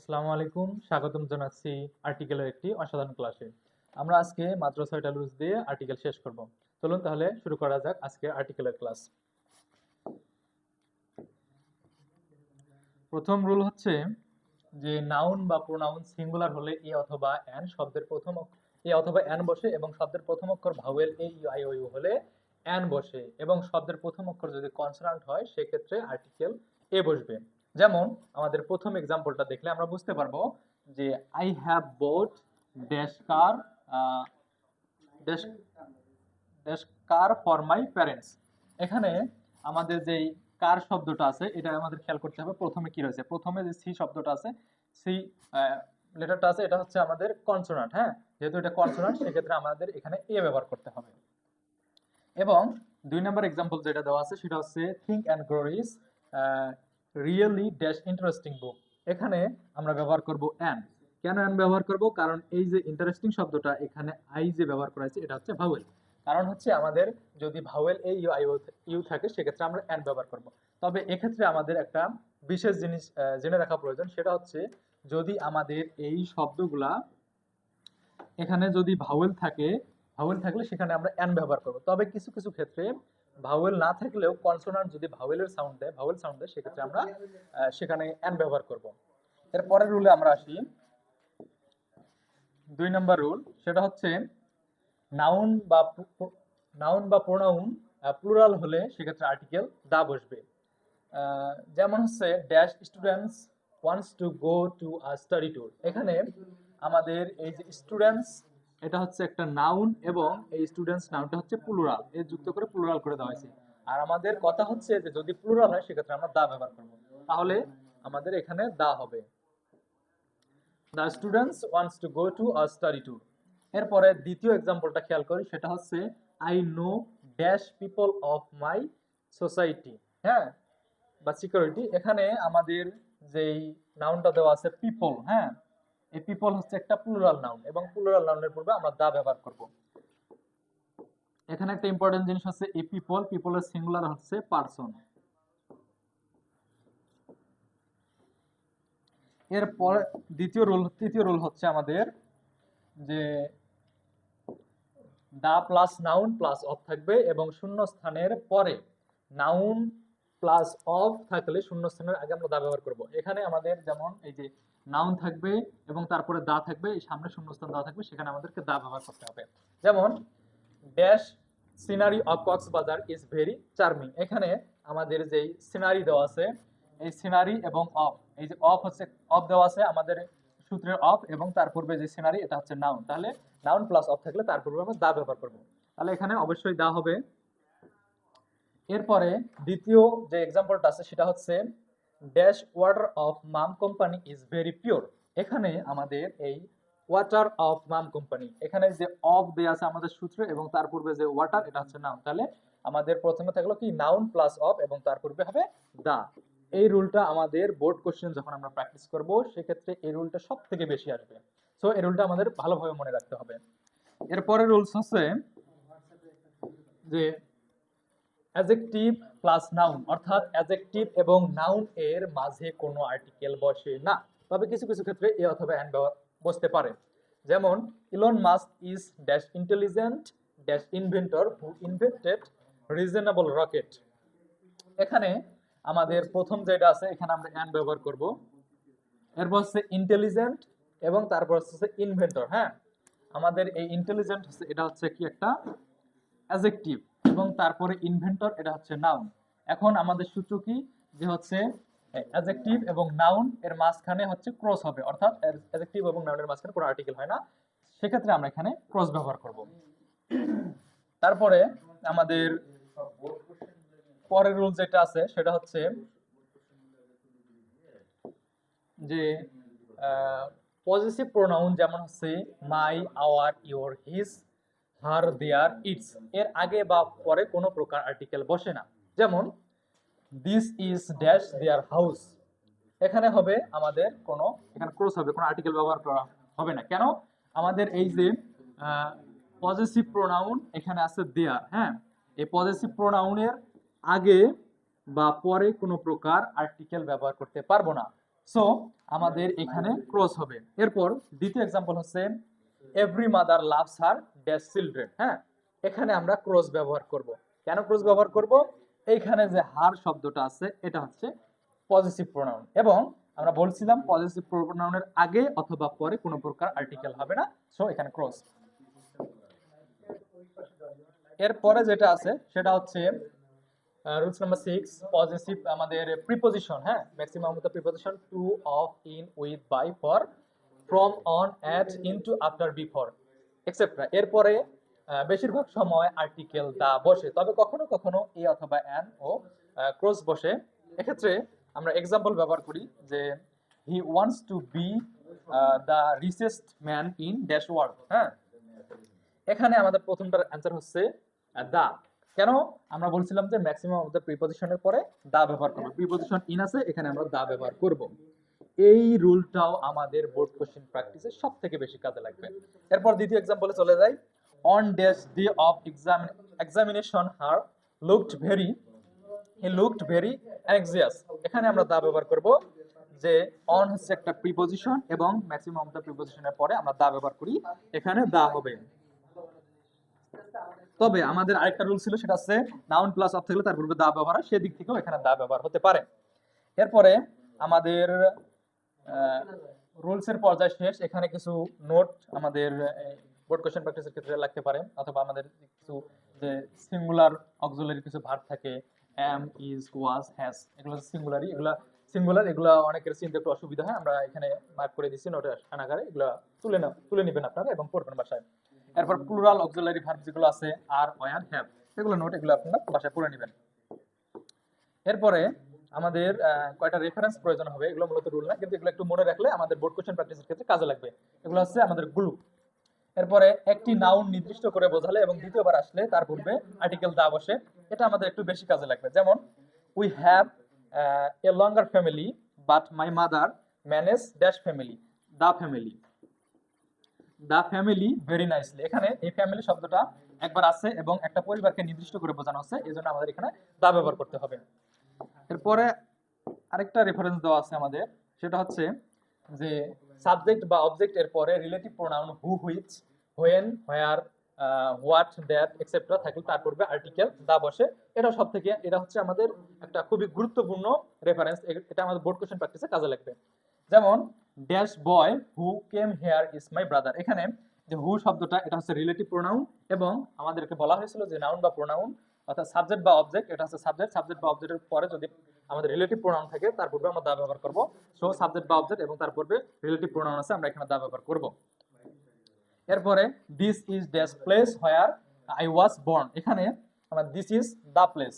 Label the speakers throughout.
Speaker 1: আসসালামু আলাইকুম, স্বাগতম জানাচ্ছি আর্টিকেলের একটি অসাধারণ ক্লাসে। আমরা আজকে মাত্র 6টা রুলস দিয়ে আর্টিকেল শেষ করব। চলুন তাহলে শুরু করা যাক আজকে আর্টিকেলের ক্লাস। প্রথম রুল হচ্ছে যে নাউন বা প্রোনাউন সিঙ্গুলার হলে এ অথবা এন শব্দের প্রথম এ অথবা এন বসে এবং শব্দের প্রথম অক্ষর vowel A U I O U হলে এন বসে এবং শব্দের প্রথম অক্ষর যদি কনসোনান্ট হয় সেক্ষেত্রে আর্টিকেল এ বসবে। যেমন আমাদের প্রথম এক্সাম্পলটা দেখলে আমরা বুঝতে পারবো যে I have boat dash car dash dash car for my parents. এখানে আমাদের যেই কার শব্দটা আছে এটা আমাদের খেয়াল করতে হবে প্রথমে কি রয়েছে। প্রথমে যে সি শব্দটা আছে, সি লেটারটা আছে, এটা হচ্ছে আমাদের কনসোনান্ট। হ্যাঁ, যেহেতু এটা কনসোনান্ট সেক্ষেত্রে আমাদের এখানে এ ব্যবহার করতে হবে। এবং 2 নম্বর এক্সাম্পল যেটা দেওয়া আছে সেটা হচ্ছে think and grow is really dash interesting book. এখানে আমরা ব্যবহার করব অ্যান। কেন অ্যান ব্যবহার করব? কারণ এই যে ইন্টারেস্টিং শব্দটা এখানে আই যে ব্যবহার করা হয়েছে এটা হচ্ছে ভাওয়েল। কারণ হচ্ছে আমাদের যদি vowel A U I U থাকে সেক্ষেত্রে আমরা অ্যান ব্যবহার করব। তবে এক্ষেত্রে আমাদের একটা বিশেষ জিনিস জেনে রাখা প্রয়োজন, সেটা হচ্ছে যদি আমাদের এই শব্দগুলা এখানে যদি ভাওয়েল থাকে, ভাওয়েল থাকলে সেখানে আমরা অ্যান ব্যবহার করব। তবে কিছু কিছু ক্ষেত্রে ভাওয়েল না থাকলেও কনসোনান্ট যদি ভাওয়েলের সাউন্ড দেয়, ভাওয়েল সাউন্ড দেয়, সেক্ষেত্রে আমরা সেখানে অ্যান ব্যবহার করব। এর পরের রুলে আমরা আসি। 2 নম্বর রুল, সেটা হচ্ছে নাউন বা প্রোনাউন প্লুরাল হলে সেক্ষেত্রে আর্টিকেল দা বসবে। যেমন হচ্ছে dash students wants to go to a study tour. এখানে আমাদের এই যে স্টুডেন্টস এটা হচ্ছে একটা নাউন এবং এই স্টুডেন্টস নাউনটা হচ্ছে প্লুরাল, এর যুক্ত করে প্লুরাল করে দেওয়া হয়েছে। আর আমাদের কথা হচ্ছে যে যদি প্লুরাল হয় সেক্ষেত্রে আমরা দা ব্যবহার করব, তাহলে আমাদের এখানে দা হবে। The students wants to go to a study tour. এরপরে দ্বিতীয় এক্সাম্পলটা খেয়াল করি, সেটা হচ্ছে I know dash people of my society. হ্যাঁ, বা সিকিউরিটি। এখানে আমাদের যেই নাউনটা দেওয়া আছে পিপল, হ্যাঁ, এই পিপল হচ্ছে একটা প্লুরাল নাউন এবং প্লুরাল নাউনের পূর্বে আমরা দা ব্যবহার করব। এখানে একটা ইম্পর্টেন্ট জিনিস হচ্ছে এই পিপলের সিঙ্গুলার হচ্ছে পারসন। এরপর তৃতীয় রুল হচ্ছে আমাদের যে the plus noun plus of থাকবে এবং শূন্য স্থানের পরে নাউন প্লাস অফ থাকলে শূন্য স্থানের আগে আমরা দা ব্যবহার করব। এখানে আমাদের যেমন এই যে নাউন থাকবে এবং তারপরে দা থাকবে, এই সামনে শূন্যস্থান দা থাকবে, সেখানে আমাদেরকে দা ব্যবহার করতে হবে। যেমন dash scenery of Cox's Bazar is very charming. এখানে আমাদের যেই সিনারি দেওয়া আছে, এই সিনারি এবং অফ, এই যে অফ হচ্ছে, অফ দেওয়া আছে আমাদের সূত্রের অফ এবং তার পূর্বে যে সিনারি এটা হচ্ছে নাউন, তাহলে নাউন প্লাস অফ থাকলে তার পূর্বে আমরা দা ব্যবহার করব, তাহলে এখানে অবশ্যই দা হবে। এরপরে দ্বিতীয় যে এক্সাম্পলটা আছে সেটা হচ্ছে dash water of Mum company is very pure. এখানে আমাদের এই ওয়াটার অফ মাম কোম্পানি, এখানে যে অফ দেয়া আছে আমাদের সূত্রে এবং তার পূর্বে যে ওয়াটার এটা হচ্ছে নাউন, তাহলে আমাদের প্রথমে থাকলো কি নাউন প্লাস অফ এবং তার পূর্বে হবে দা। এই রুলটা আমাদের বোর্ড কোশ্চেন যখন আমরা প্র্যাকটিস করব সেক্ষেত্রে এই রুলটা সব থেকে বেশি আসবে। সো এই রুলটা আমাদের ভালোভাবে মনে রাখতে হবে। এরপরে রুলস হচ্ছে যে অ্যাডজেক্টিভ প্লাস নাউন, অর্থাৎ অ্যাডজেক্টিভ এবং নাউন এর মাঝে কোনো আর্টিকেল বসে না, তবে কিছু কিছু ক্ষেত্রে এ অথবা অ্যান বসতে পারে। যেমন Elon Musk is dash intelligent dash inventor who invented reasonable rocket. এখানে আমাদের প্রথম যেটা আছে এখানে আমরা অ্যান ব্যবহার করব। এরপর হচ্ছে ইন্টেলিজেন্ট এবং তারপর হচ্ছে ইনভেন্টর। হ্যাঁ, আমাদের এই ইন্টেলিজেন্ট হচ্ছে এটা হচ্ছে কি একটা অ্যাডজেক্টিভ এবং তারপরে ইনভেন্টর এটা হচ্ছে নাউন। এখন আমাদের সূত্র কি, যে হচ্ছে অ্যাডজেক্টিভ এবং নাউন এর মাঝখানে হচ্ছে ক্রস হবে, অর্থাৎ অ্যাডজেক্টিভ এবং নাউনের মাঝখানে কোনো আর্টিকেল হয় না, সেক্ষেত্রে আমরা এখানে ক্রস ব্যবহার করব। তারপরে আমাদের পরের রুল যেটা আছে সেটা হচ্ছে যে পজিটিভ প্রোনাউন যেমন হচ্ছে my, our, your, his, her, their, its এর আগে বা পরে কোনো প্রকার আর্টিকেল বসে না। যেমন this is dash their house. এখানে হবে আমাদের কোনো, এখানে ক্রস হবে, কোনো আর্টিকেল ব্যবহার করা হবে না। কেন? আমাদের এই যে পজিটিভ প্রোনাউন এখানে আছে দেয়ার। হ্যাঁ, এই পজিটিভ প্রোনাউনের আগে বা পরে কোনো প্রকার আর্টিকেল ব্যবহার করতে পারবো না। সো আমাদের এখানে ক্রস হবে। এরপর দ্বিতীয় এক্সাম্পল হচ্ছে every mother loves her dash children. হ্যাঁ, এখানে আমরা ক্রস ব্যবহার করব। কেন ক্রস ব্যবহার করব? এইখানে যে হার শব্দটা আছে এটা হচ্ছে পজিটিভ প্রোনাউন, এবং আমরা বলছিলাম পজিটিভ প্রোনাউনের আগে অথবা পরে কোনো প্রকার আর্টিকেল হবে না। সো এখানে ক্রস। এরপরে যেটা আছে সেটা হচ্ছে রুলস নাম্বার 6, পজিটিভ আমাদের প্রিপোজিশন। হ্যাঁ, maximum of the preposition to, of, in, with, by, for, from, on, at, into, after, before etcetera. এরপরে বেশিরভাগ সময় আর্টিকেল দা বসে, তবে কখনো কখনো এ অথবা অ্যান ও ক্রস বসে। এক্ষেত্রে আমরা এক্সাম্পল ব্যবহার করি যে he wants to B the richest man in dash world. হ্যাঁ, এখানে আমাদের প্রথমটার অ্যান্সার হচ্ছে দা। কেন? আমরা বলছিলাম যে ম্যাক্সিমাম অফ দ্য প্রিপজিশনের পরে দা ব্যবহার করব। প্রিপজিশন ইন আছে, এখানে আমরা দা ব্যবহার করব। এই রুলটাও আমাদের বোর্ড কোশ্চেন প্র্যাকটিসে সবথেকে বেশি কাজে লাগবে। এরপর দ্বিতীয় এক্সাম্পলে চলে যাই। On dash day of examination her looked very he looked very অ্যাংজিয়াস। এখানে আমরা দা ব্যবহার করব। যে অন হচ্ছে একটা প্রিপজিশন এবং ম্যাক্সিমাম অফ দ্য প্রিপজিশনের পরে আমরা দা ব্যবহার করি, এখানে দা হবে। তবে আমাদের আরেকটা রুল ছিল, সেটা হচ্ছে নাউন প্লাস অফ থাকলে তার পূর্বে দা ব্যবহার হয়, সেদিক থেকেও এখানে দা ব্যবহার হতে পারে। এরপরে আমাদের রুলসের পর্যায় শেষ। এখানে কিছু নোট আমাদের বোর্ড কোশ্চেন প্র্যাকটিসের ক্ষেত্রে লাগতে পারে, অথবা আমাদের কিছু যে সিঙ্গুলার অক্সিলারি কিছু ভার্ব থাকে, এম, ইজ, ওয়াজ, হ্যাজ, এগুলো সিঙ্গুলারি, এগুলা সিঙ্গুলার, এগুলা অনেকের চিনতে একটু অসুবিধা হয়, আমরা এখানে মার্ক করে দিচ্ছি নোটের আকারে। এগুলা তুলে নেবেন আপনারা এবং পড়বেন বাসায়। এরপর প্লুরাল অক্সিলারি ভার্ব যেগুলো আছে আর, ওয়ার, হ্যাভ, এগুলো নোট, এগুলো আপনারা বাসায় পড়ে নেবেন। এরপরে আমাদের কয়টা রেফারেন্স প্রয়োজন হবে, এগুলো মূলত রুল না, কিন্তু এগুলো একটু মনে রাখলে আমাদের বোর্ড কোশ্চেন প্র্যাকটিসের ক্ষেত্রে কাজে লাগবে। এগুলো হচ্ছে আমাদের গ্লু। এরপরে একটি নাউন নির্দিষ্ট করে বোঝালে এবং দ্বিতীয়বার আসলে তার পূর্বে আর্টিকেল দা বসে, এটা আমাদের একটু বেশি কাজে লাগবে। যেমন we have a longer family but my mother manage dash family, the family, the family very nicely. এখানে এই ফ্যামিলি শব্দটা একবার আছে এবং একটা পরিবারকে নির্দিষ্ট করে বোঝানো হচ্ছে, এই জন্য আমাদের এখানে দা ব্যবহার করতে হবে। এরপরে আরেকটা রেফারেন্স দেওয়া আছে আমাদের, সেটা হচ্ছে যে সাবজেক্ট বা অবজেক্ট এর পরে relative pronoun who, which, when, where, what, that etcetera থাকলে তার পূর্বে আর্টিকেল দা বসে। এটা হচ্ছে আমাদের একটা খুবই গুরুত্বপূর্ণ রেফারেন্স, এটা আমাদের বোর্ড কোশ্চেন প্র্যাকটিসে কাজে লাগবে। যেমন dash boy who came here is my brother. এখানে যে হু শব্দটা এটা হচ্ছে রিলেটিভ প্রোনাউন, এবং আমাদেরকে বলা হয়েছিল যে নাউন বা প্রোনাউন অর্থাৎ সাবজেক্ট বা অবজেক্ট, এটা হচ্ছে সাবজেক্ট বা অবজেক্টের পরে যদি আমাদের রিলেটিভ প্রোনাউন থাকে তার পূর্বে আমরা দা ব্যবহার করব। সো সাবজেক্ট বা অবজেক্ট এবং তার পূর্বে রিলেটিভ প্রোনাউন আছে, আমরা এখানে দা ব্যবহার করব। এরপরে this is dash place where I was born. এখানে আমার দিস ইজ দা প্লেস।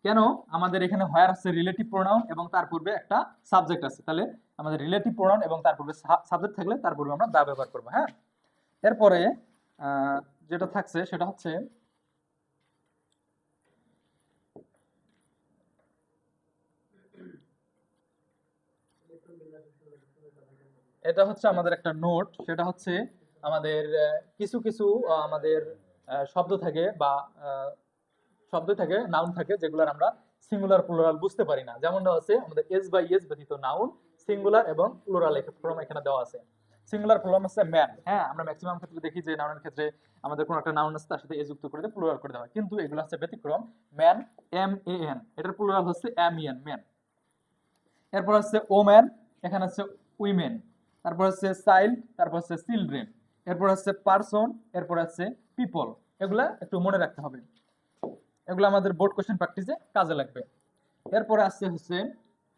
Speaker 1: কেন? আমাদের এখানে হোয়ার হচ্ছে রিলেটিভ প্রোনাউন এবং তার পূর্বে একটা সাবজেক্ট আছে, তাহলে আমাদের রিলেটিভ প্রোনাউন এবং তার পূর্বে সাবজেক্ট থাকলে তার পূর্বে আমরা দা ব্যবহার করব। হ্যাঁ, এরপরে যেটা থাকছে সেটা হচ্ছে এটা হচ্ছে আমাদের একটা নোট, সেটা হচ্ছে আমাদের কিছু কিছু আমাদের শব্দ থাকে বা নাউন থাকে যেগুলোর আমরা সিঙ্গুলার প্লুরাল বুঝতে পারি না। যেমনটা হচ্ছে আমাদের এস বাই এস ব্যতীত নাউন সিঙ্গুলার এবং প্লুরাল ফর্ম এখানে দেওয়া আছে। সিঙ্গুলার ফর্ম হচ্ছে ম্যান। হ্যাঁ, আমরা ম্যাক্সিমাম ক্ষেত্রে দেখি যে নাউনের ক্ষেত্রে আমাদের কোনো একটা নাউন আছে তার সাথে এ যুক্ত করে দিয়ে প্লুরাল করে দেওয়া হয়, কিন্তু এগুলো হচ্ছে ব্যতিক্রম। ম্যান, এম এ এন, এটার প্লুরাল হচ্ছে এম ই এন, ম্যান। এরপর হচ্ছে ওম্যান, এখানে হচ্ছে উইমেন। তারপর হচ্ছে চাইল্ড, তারপর হচ্ছে চিলড্রেন, এরপর হচ্ছে পারসন, এরপর হচ্ছে পিপল। এগুলা একটু মনে রাখতে হবে, এগুলো আমাদের বোর্ড কোশ্চেন প্র্যাকটিসে কাজে লাগবে। এরপরে আসছে হচ্ছে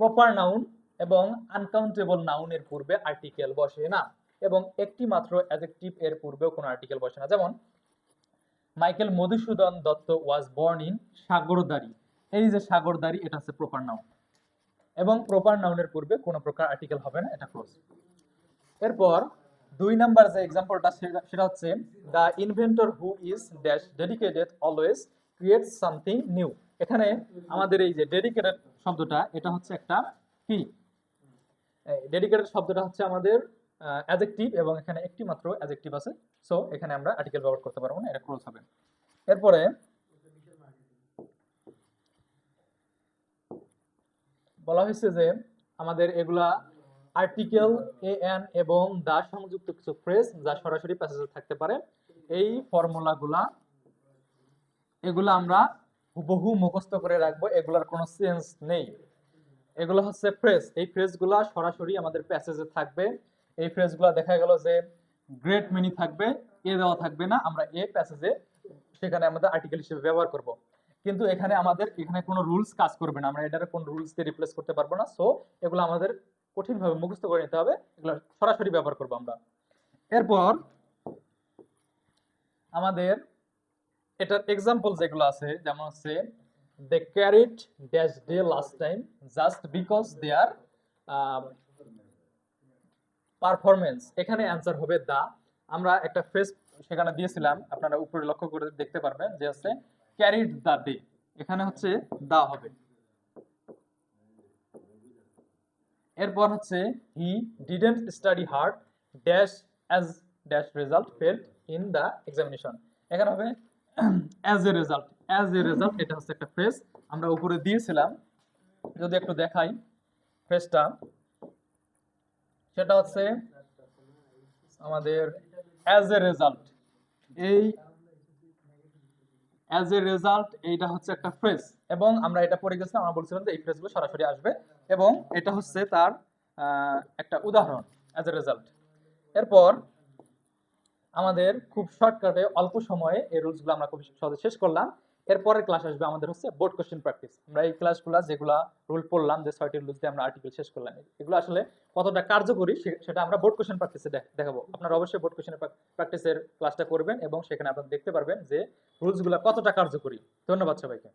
Speaker 1: প্রপার নাউন এবং আনকাউন্টেবল নাউনের পূর্বে আর্টিকেল বসে না, এবং একটি মাত্র অ্যাডজেক্টিভ এর পূর্বেও কোনো আর্টিকেল বসে না। যেমন Michael Madhusudan Dutta was born in Sagardari. এই যে সাগরদারি, এটা হচ্ছে প্রপার নাউন এবং প্রপার নাউনের পূর্বে কোনো প্রকার আর্টিকেল হবে না, এটা ক্লোজ। এরপর 2 নাম্বার যে এক্সাম্পলটা সেটা হচ্ছে the inventor who is dash dedicated always creates something new. এখানে আমাদের এই যে ডেডিকেটেড শব্দটা, এটা হচ্ছে একটা কি, ডেডিকেটেড শব্দটা হচ্ছে আমাদের অ্যাডজেক্টিভ এবং এখানে একটি মাত্র অ্যাডজেক্টিভ আছে, সো এখানে আমরা আর্টিকেল ব্যবহার করতে পারবো না, এটা ক্লোজ হবে। এরপরে বলা হয়েছে যে আমাদের এগুলা আর্টিকেল, এ এন এবং দা সংযুক্ত কিছু ফ্রেজ যা সরাসরি প্যাসেজে থাকতে পারে। এই ফর্মুলাগুলা এগুলা আমরা হুবহু মুখস্থ করে রাখবো, এগুলার কোনো চেঞ্জ নেই। এগুলো হচ্ছে ফ্রেজ, এই ফ্রেজগুলা সরাসরি আমাদের প্যাসেজে থাকবে। এই ফ্রেজগুলা দেখা গেল যে গ্রেট মিনি থাকবে, এ দেওয়া থাকবে না, আমরা এ প্যাসেজে সেখানে আমাদের আর্টিকেল হিসেবে ব্যবহার করব। কিন্তু এখানে আমাদের এখানে কোনো রুলস কাজ করবে না, আমরা এটার কোনো রুলস দিয়ে রিপ্লেস করতে পারবো না। সো এগুলো আমাদের কঠিনভাবে মুখস্থ করে নিতে হবে, এগুলো সরাসরি ব্যবহার করব আমরা। এরপর আমাদের এটার এক্সাম্পল যেগুলো আছে, যেমন হচ্ছে they carried dash day last time just because they are performance, এখানে অ্যান্সার হবে দা। আমরা একটা ফ্রেজ সেখানে দিয়েছিলাম, আপনারা উপরে লক্ষ্য করে দেখতে পারবেন যে হচ্ছে ক্যারিড দা ডে, এখানে হচ্ছে দা হবে। এরপর হচ্ছে he didn't study hard dash as dash result failed in the examination, এখানে হবে as a result. As a result এটা হচ্ছে একটা ফ্রেজ আমরা উপরে দিয়েছিলাম, যদি একটু দেখাই ফ্রেজটা, সেটা হচ্ছে আমাদের অ্যাজ এ রেজাল্ট। এই অ্যাজ এ রেজাল্ট এইটা হচ্ছে একটা ফ্রেজ, এবং আমরা এটা পড়ে গেছিলাম, আমরা বলছিলাম যে এই ফ্রেজগুলো সরাসরি আসবে, এবং এটা হচ্ছে তার একটা উদাহরণ অ্যাজ এ রেজাল্ট। এরপর আমাদের খুব শর্টকাটে অল্প সময়ে এই রুলসগুলো আমরা খুব সহজে শেষ করলাম। এরপরের ক্লাস আসবে আমাদের হচ্ছে বোর্ড কোশ্চেন প্র্যাকটিস। আমরা এই ক্লাসগুলো যেগুলা রুল পড়লাম, যে 6টি রুলস দিয়ে আমরা আর্টিকেল শেষ করলাম, এগুলো আসলে কতটা কার্যকরী সেটা আমরা বোর্ড কোশ্চেন প্র্যাকটিসে দেখাবো। আপনারা অবশ্যই বোর্ড কোশ্চেন প্র্যাকটিসের ক্লাসটা করবেন এবং সেখানে আপনারা দেখতে পারবেন যে রুলসগুলো কতটা কার্যকরী। ধন্যবাদ সবাইকে।